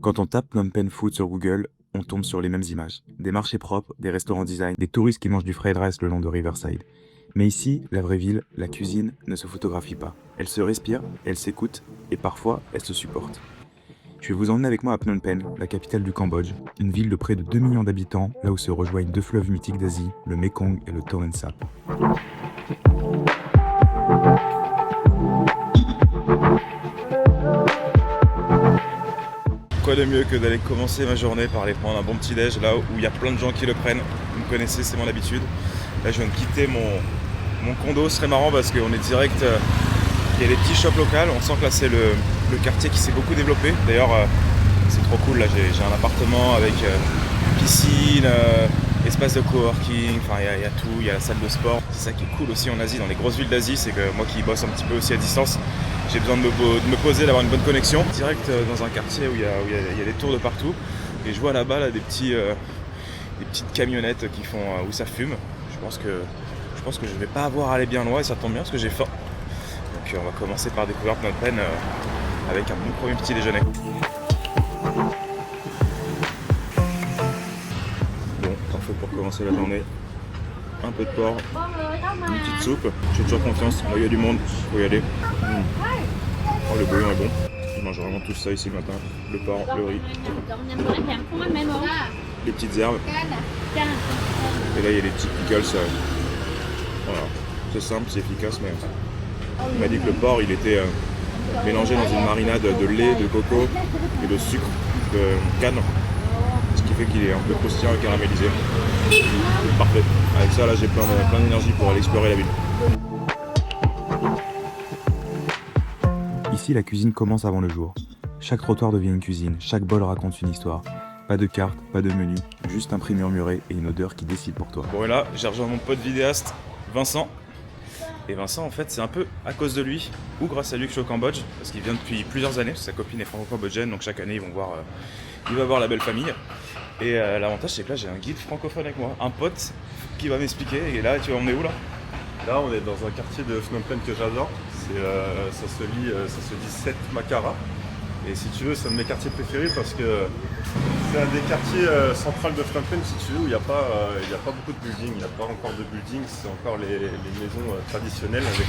Quand on tape Phnom Penh Food sur Google, on tombe sur les mêmes images. Des marchés propres, des restaurants design, des touristes qui mangent du fried rice le long de Riverside. Mais ici, la vraie ville, la cuisine, ne se photographie pas. Elle se respire, elle s'écoute, et parfois, elle se supporte. Je vais vous emmener avec moi à Phnom Penh, la capitale du Cambodge, une ville de près de 2 millions d'habitants, là où se rejoignent deux fleuves mythiques d'Asie, le Mekong et le Tonle Sap. Quoi de mieux que d'aller commencer ma journée par aller prendre un bon petit déj là où il y a plein de gens qui le prennent. Vous me connaissez, c'est mon habitude. Là je viens de quitter mon condo, ce serait marrant parce qu'on est direct, il y a des petits shops locaux, on sent que là c'est le quartier qui s'est beaucoup développé. D'ailleurs c'est trop cool, là j'ai un appartement avec piscine, espace de coworking, enfin il y a tout, il y a la salle de sport. C'est ça qui est cool aussi en Asie, dans les grosses villes d'Asie, c'est que moi qui bosse un petit peu aussi à distance, j'ai besoin de me poser, d'avoir une bonne connexion. Direct dans un quartier où il y a des tours de partout. Et je vois là-bas là, des petites camionnettes qui font, où ça fume. Je pense que je vais pas avoir à aller bien loin et ça tombe bien parce que j'ai faim. Donc on va commencer par découvrir Phnom Penh avec un bon premier petit déjeuner. Bon, parfait pour commencer la journée. Un peu de porc, une petite soupe. J'ai toujours confiance, là il y a du monde, faut y aller. Oh, le bouillon est bon. Je mange vraiment tout ça ici le matin. Le porc, le riz, les petites herbes. Et là il y a les petits pickles. Voilà. C'est simple, c'est efficace, mais on m'a dit que le porc il était mélangé dans une marinade de lait, de coco et de sucre de canne. Ce qui fait qu'il est un peu croustillant et caramélisé. Parfait. Avec ça là j'ai plein d'énergie pour aller explorer la ville. Ici, la cuisine commence avant le jour. Chaque trottoir devient une cuisine, chaque bol raconte une histoire. Pas de carte, pas de menu, juste un prix murmuré et une odeur qui décide pour toi. Bon et là, j'ai rejoint mon pote vidéaste, Vincent. Et Vincent, en fait, c'est un peu à cause de lui, ou grâce à lui que je suis au Cambodge, parce qu'il vient depuis plusieurs années, parce que sa copine est franco-cambodgienne, donc chaque année, il va voir la belle famille. Et l'avantage, c'est que là, j'ai un guide francophone avec moi, un pote qui va m'expliquer. Et là, tu vas emmener où là ? Là, on est dans un quartier de Phnom Penh que j'adore. Ça se dit Set Makara. Et si tu veux, c'est un de mes quartiers préférés parce que c'est un des quartiers centrales de Phnom Penh, si tu veux, où il n'y a pas beaucoup de buildings. Il n'y a pas encore de buildings, c'est encore les maisons traditionnelles avec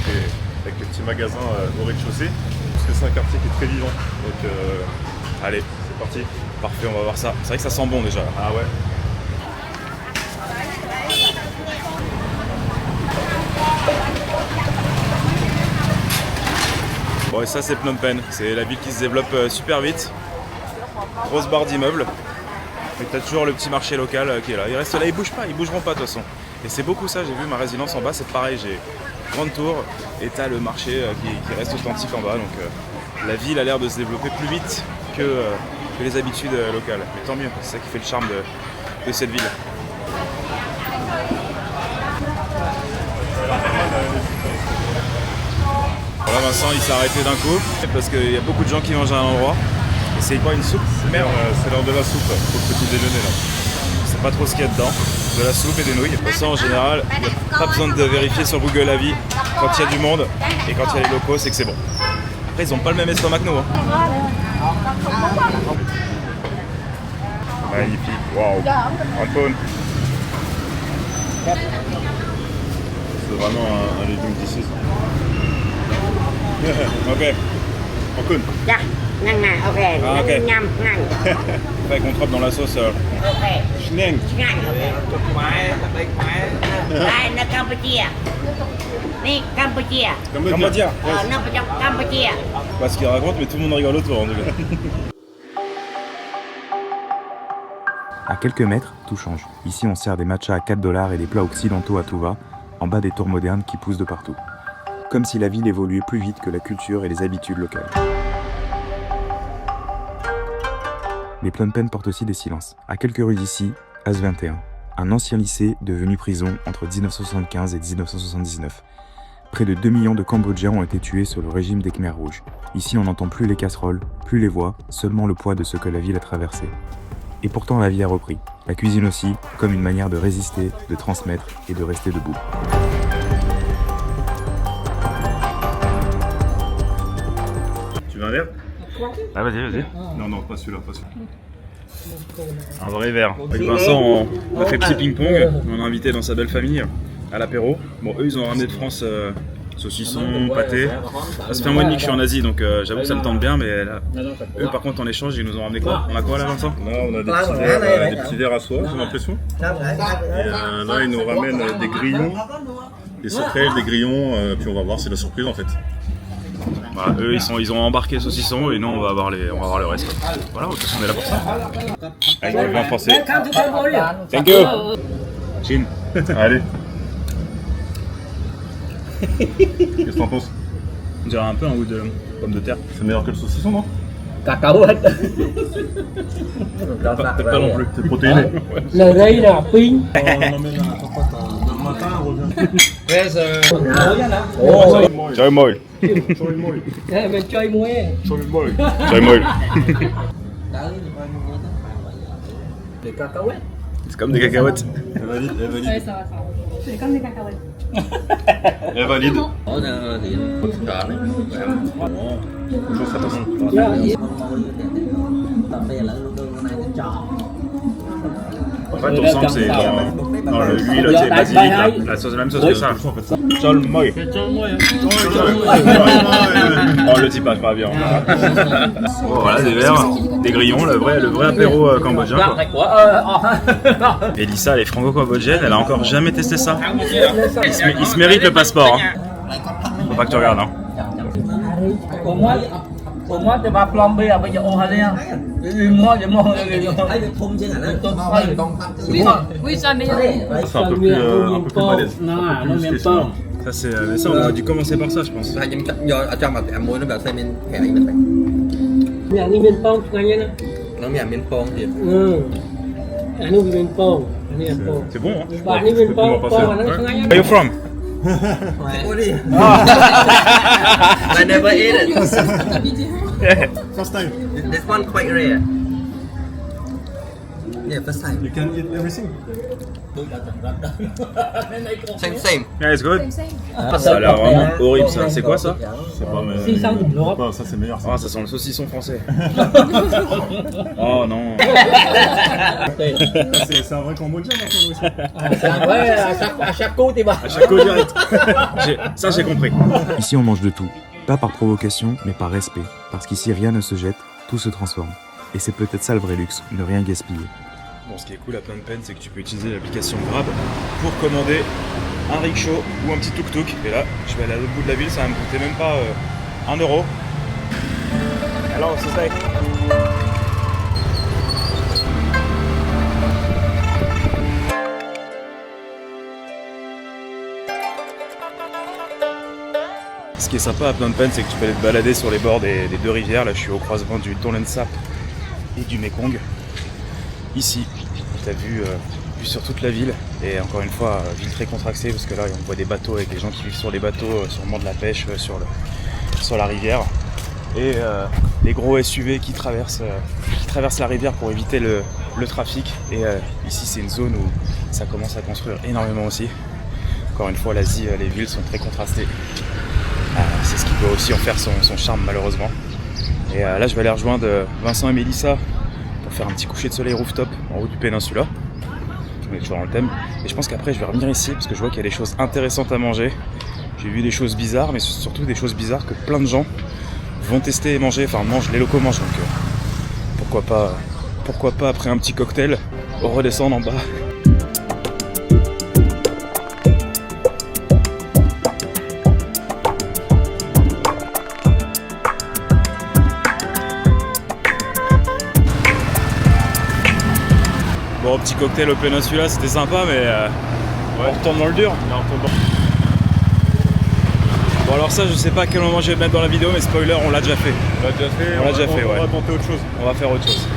les petits magasins au rez-de-chaussée. Parce que c'est un quartier qui est très vivant. Donc, allez, c'est parti. Parfait, on va voir ça. C'est vrai que ça sent bon déjà. Ah ouais. Bon et ça c'est Phnom Penh, c'est la ville qui se développe super vite. Grosse barre d'immeubles. Et t'as toujours le petit marché local qui est là. Il reste là, ils bougent pas, ils bougeront pas de toute façon. Et c'est beaucoup ça, j'ai vu ma résidence en bas, c'est pareil, j'ai grande tour et t'as le marché qui reste authentique en bas. Donc la ville a l'air de se développer plus vite que les habitudes locales. Mais tant mieux, c'est ça qui fait le charme de cette ville. Voilà, Vincent il s'est arrêté d'un coup parce qu'il y a beaucoup de gens qui mangent à un endroit. Et c'est quoi une soupe? Merde, c'est l'heure de la soupe pour le petit déjeuner là. Je sais pas trop ce qu'il y a dedans. De la soupe et des nouilles. De toute façon en général, il n'y a pas besoin de vérifier sur Google Avis quand il y a du monde et quand il y a les locaux, c'est que c'est bon. Après ils ont pas le même estomac que nous. Hein. Magnifique, waouh. Antoine. C'est vraiment un légume d'ici. Ok. Antoine. Dạ, ngăn nè, ok. Ah, ok. Nhâm, ngăn. Fait qu'on trempe dans la sauce. Ok. Schneng. Ngăn. Đây, nó Campuchia. Đi, Campuchia. Cambodia. Nó ở trong Campuchia. Pas ce qu'il raconte, mais tout le monde rigole autour en tout cas. À quelques mètres, tout change. Ici, on sert des matchas à 4 $ et des plats occidentaux à tout va, en bas des tours modernes qui poussent de partout. Comme si la ville évoluait plus vite que la culture et les habitudes locales. Mais Phnom Penh porte aussi des silences. À quelques rues d'ici, As21, un ancien lycée devenu prison entre 1975 et 1979. Près de 2 millions de Cambodgiens ont été tués sous le régime des Khmers rouges. Ici, on n'entend plus les casseroles, plus les voix, seulement le poids de ce que la ville a traversé. Et pourtant, la vie a repris. La cuisine aussi, comme une manière de résister, de transmettre et de rester debout. Tu veux un verre ? Ah vas-y. Non, pas celui-là, pas celui-là. Un vrai verre. Avec Vincent, on a fait petit ping-pong. On a invité dans sa belle famille à l'apéro. Bon, eux, ils ont ramené de France saucisson, pâté. Ça fait un mois et demi que je suis en Asie, donc j'avoue que ça me tente bien. Mais là, eux, par contre, en échange, ils nous ont ramené quoi? On a quoi là, Vincent? Là, on a des petits verres à soie, j'ai l'impression. Et là, ils nous ramènent des grillons, des sauterelles, des grillons, puis on va voir, c'est la surprise en fait. Voilà, eux, ils ont embarqué le saucisson et nous, on va avoir le reste. Voilà, de toute façon, on est là pour ça. Avec le vin français. Thank you. Chin. Allez. Qu'est-ce que t'en penses? On dirait un peu un goût de pomme de terre. C'est meilleur que le saucisson, non? Cacahuète. Peut-être pas non plus, c'est protéiné. Lời đây là pin. Chơi mồi. Mình chơi muối. Chơi mồi. Để cacahuète. C'est comme des cacahuètes. Elle valide. Ouais, ça va. C'est comme des cacahuètes. Elle valide. En fait, on sent que c'est dans l'huile qui est basilic, là. La sauce, la même sauce que ça. Sol moi. On le dit pas bien. Bon, voilà, des verres, des grillons, le vrai apéro cambodgien. Quoi. Et Lisa, elle est franco-cambodgienne, elle a encore jamais testé ça. Il se mérite le passeport. Hein. Faut pas que tu regardes. Hein. Pour moi, c'est pas plombé avec le Ohalien. Moi, Oui, ça meilleur. C'est un peu plus balèze. Ça, c'est ça, on aurait dû commencer par ça, je pense. Nhà đi miền Pong ngay nhá. Nó nhà miền Pong thì. Anh đi miền Pong. C'est bon, hein? Bạn đi miền Pong, Pong nó ngay nhá. Where are you from? I never ate it. First time. This one quite rare. Yeah, first time. You can eat everything. Same. Yeah, it's good. Ça a l'air vraiment horrible, ça. C'est quoi ça? C'est pas, mais. Ça, c'est meilleur. Ça. Ah, ça sent le saucisson français. Oh non. C'est un vrai cambodgien, maintenant aussi. Ouais, à chaque côte, il va. À chaque coup direct. Ça, j'ai compris. Ici, on mange de tout. Pas par provocation, mais par respect. Parce qu'ici, rien ne se jette, tout se transforme. Et c'est peut-être ça le vrai luxe, ne rien gaspiller. Bon, ce qui est cool à Phnom Penh, c'est que tu peux utiliser l'application Grab pour commander un rickshaw ou un petit tuk-tuk. Et là, je vais aller à l'autre bout de la ville, ça va me coûter même pas 1 euro. Alors, c'est ça. Ce qui est sympa à Phnom Penh, c'est que tu peux aller te balader sur les bords des deux rivières. Là, je suis au croisement du Tonle Sap et du Mekong. Ici, tu as vue sur toute la ville. Et encore une fois, ville très contrastée parce que là, on voit des bateaux avec des gens qui vivent sur les bateaux, sûrement de la pêche sur la rivière. Et les gros SUV qui traversent la rivière pour éviter le trafic. Et ici, c'est une zone où ça commence à construire énormément aussi. Encore une fois, l'Asie, les villes sont très contrastées. C'est ce qui peut aussi en faire son charme malheureusement. Et là je vais aller rejoindre Vincent et Mélissa pour faire un petit coucher de soleil rooftop en haut du péninsula. On est toujours dans le thème. Et je pense qu'après je vais revenir ici parce que je vois qu'il y a des choses intéressantes à manger. J'ai vu des choses bizarres, mais surtout des choses bizarres que plein de gens vont tester et manger. Enfin les locaux mangent, donc pourquoi pas après un petit cocktail redescendre en bas. Bon, petit cocktail au péninsula, c'était sympa, mais on retourne dans le dur. Bon, alors ça, je sais pas à quel moment je vais le mettre dans la vidéo, mais spoiler, on l'a déjà fait. On l'a déjà fait, ouais. On va tenter autre chose. On va faire autre chose.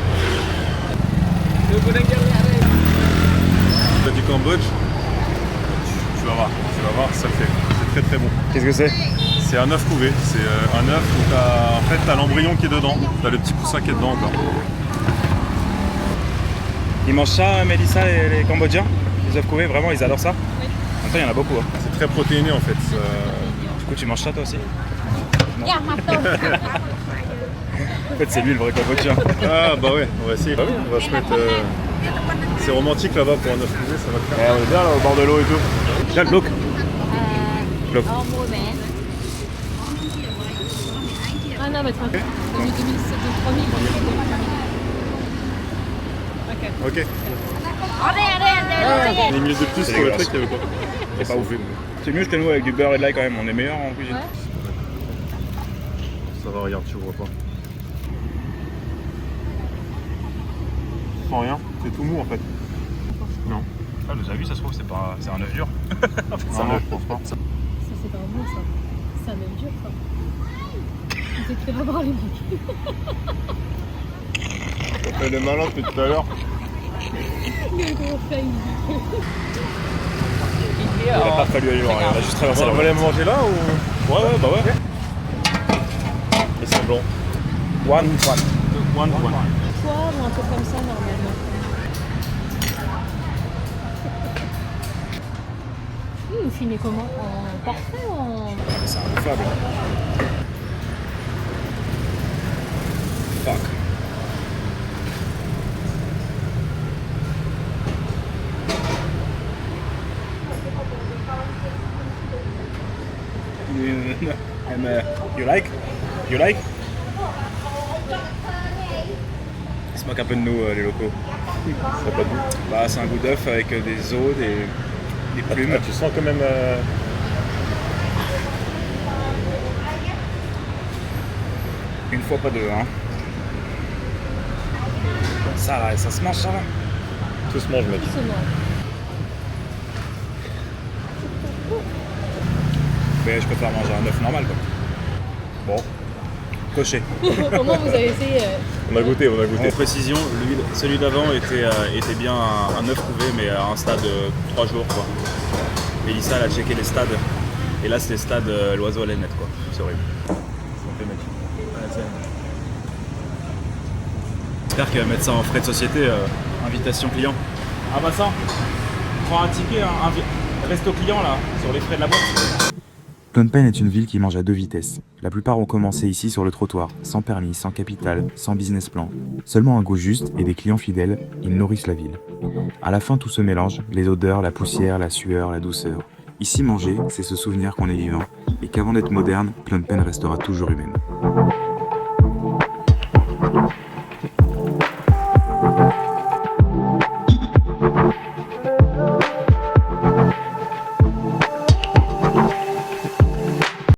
Du Cambodge, tu vas voir, ça le fait. C'est très très bon. Qu'est-ce que c'est? C'est un œuf couvé. C'est un œuf où t'as l'embryon qui est dedans, t'as le petit poussin qui est dedans encore. Ils mangent ça, Mélissa, les Cambodgiens? Les œufs couvés, vraiment, ils adorent ça? Oui. En même temps, il y en a beaucoup. Hein. C'est très protéiné en fait. Du coup, tu manges ça toi aussi? Yeah, fait, c'est lui le vrai cambodgien. Ah bah ouais, on va essayer. Bah oui, on va se mettre... C'est romantique là-bas pour un œuf couvé, ça va le faire. On est bien là au bord de l'eau et tout. Viens, Bloc. Bloc. Ah non, mais 2007, 3000. Ok. Allez, allez. 10 minutes de plus C'est pour le dégueulasse. truc, il y avait quoi? C'est pas ouf. C'est mieux que nous avec du beurre et de l'ail quand même, on est meilleur en cuisine. Ouais. Ça va, regarde, tu ouvres pas. Sans rien, c'est tout mou en fait. Non. Ah, vous avez vu, ça se trouve, c'est pas... c'est un œuf dur. Non, non, je pense pas. Ça, c'est pas un mot, ça. C'est un œuf dur, ça. Vous êtes fait avoir les mecs. On fait le malin depuis tout à l'heure. Le gros fail. Il a pas fallu aller loin, on a juste traversé On la va les manger là ou? Ouais, bah ouais. Et c'est blanc. One. Poivre ou un truc comme ça, normalement. Vous filmez comment? En portrait ou en... C'est infable. Fuck. And you like? You like? Ils se moquent un peu de nous, les locaux. Ça n'a pas de goût. Bah, c'est un goût d'œuf avec des os, des plumes. Ah, tu sens quand même. Une fois, pas deux, hein. Ça là, ça se mange, ça là. Tout se mange, mec. Mais je préfère manger un œuf normal, quoi. Bon, coché. Au moins, vous avez essayé. On a goûté, on a En goûté. précision, celui d'avant était bien un œuf couvé, mais à un stade 3 jours, quoi. Mélissa, elle a checké les stades. Et là, c'est stade l'oiseau à l'ainette, quoi. C'est horrible. Santé, mec. J'espère qu'il va mettre ça en frais de société, invitation client. Ah bah ça, prends un ticket, resto client là, sur les frais de la boîte. Phnom Penh est une ville qui mange à deux vitesses. La plupart ont commencé ici sur le trottoir, sans permis, sans capital, sans business plan. Seulement un goût juste et des clients fidèles, ils nourrissent la ville. À la fin, tout se mélange, les odeurs, la poussière, la sueur, la douceur. Ici, manger, c'est se souvenir qu'on est vivant, et qu'avant d'être moderne, Phnom Penh restera toujours humaine.